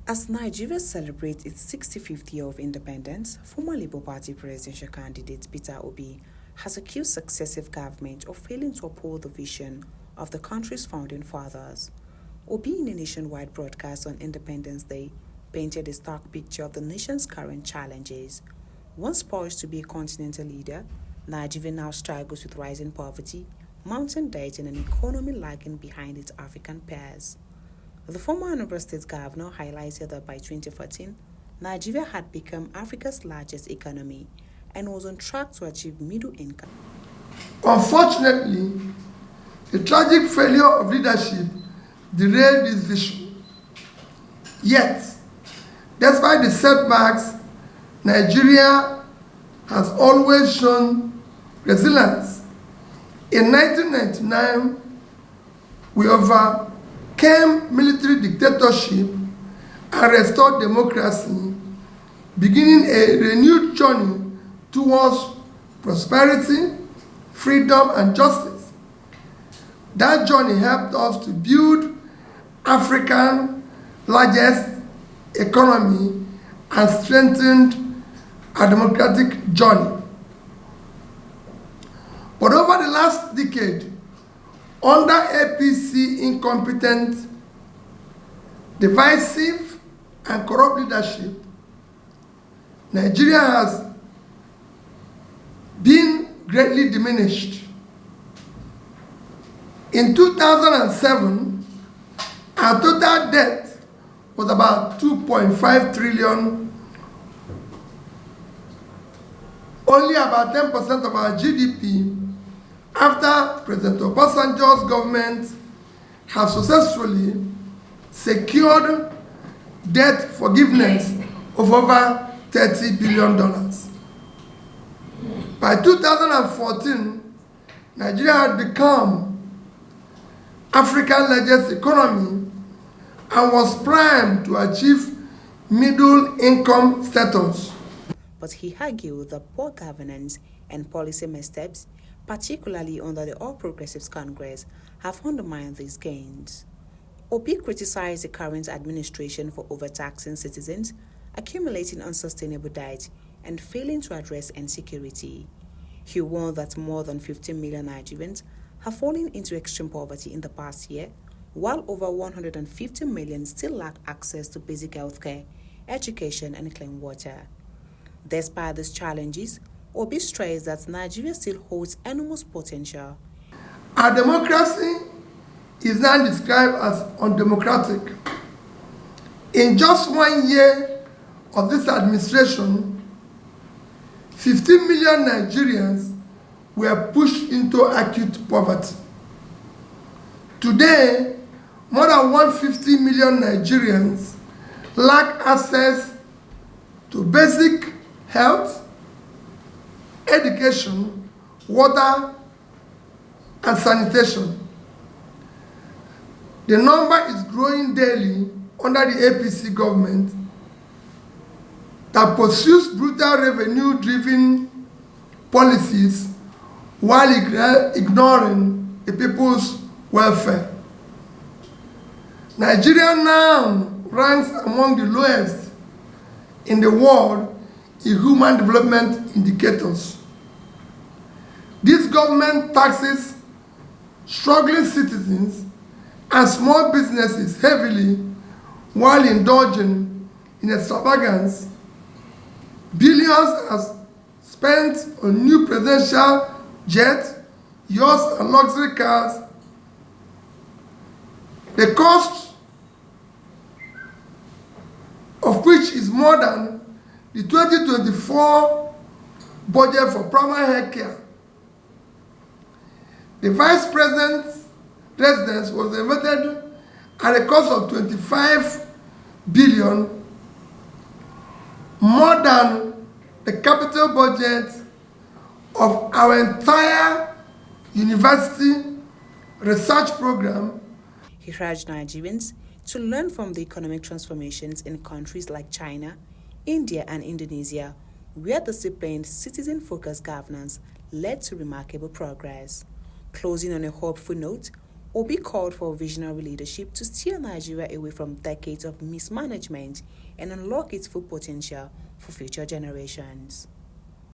As Nigeria celebrates its 65th year of independence, former Labour Party presidential candidate Peter Obi has accused successive governments of failing to uphold the vision of the country's founding fathers. Obi, in a nationwide broadcast on Independence Day, painted a stark picture of the nation's current challenges. Once poised to be a continental leader, Nigeria now struggles with rising poverty, mounting debt, and an economy lagging behind its African peers. The former Anambra State governor highlighted that by 2014, Nigeria had become Africa's largest economy and was on track to achieve middle income. Unfortunately, the tragic failure of leadership derailed this vision. Yet, despite the setbacks, Nigeria has always shown resilience. In 1999, we overcame military dictatorship and restored democracy, beginning a renewed journey towards prosperity, freedom, and justice. That journey helped us to build Africa's largest economy and strengthened our democratic journey. But over the last decade, under APC incompetent, divisive, and corrupt leadership, Nigeria has been greatly diminished. In 2007, our total debt was about 2.5 trillion. Only about 10% of our GDP, after President Obasanjo's government have successfully secured debt forgiveness of over $30 billion. By 2014, Nigeria had become Africa's largest economy and was primed to achieve middle income status. But he argued that poor governance and policy missteps, particularly under the All Progressives Congress, have undermined these gains. Obi criticized the current administration for overtaxing citizens, accumulating unsustainable debt, and failing to address insecurity. He warned that more than 15 million Nigerians have fallen into extreme poverty in the past year, while over 150 million still lack access to basic healthcare, education, and clean water. Despite these challenges, Obi stressed that Nigeria still holds enormous potential. Our democracy is now described as undemocratic. In just 1 year of this administration, 15 million Nigerians were pushed into acute poverty. Today, more than 150 million Nigerians lack access to basic health, education, water, and sanitation. The number is growing daily under the APC government that pursues brutal revenue-driven policies while ignoring the people's welfare. Nigeria now ranks among the lowest in the world in human development indicators. This government taxes struggling citizens and small businesses heavily while indulging in extravagance. Billions are spent on new presidential jets, yachts, and luxury cars. The cost of which is more than the 2024 budget for primary health care. The vice president's residence was invited at a cost of 25 billion, more than the capital budget of our entire university research program. He urged Nigerians to learn from the economic transformations in countries like China, India, and Indonesia, where disciplined, citizen-focused governance led to remarkable progress. Closing on a hopeful note, Obi called for visionary leadership to steer Nigeria away from decades of mismanagement and unlock its full potential for future generations.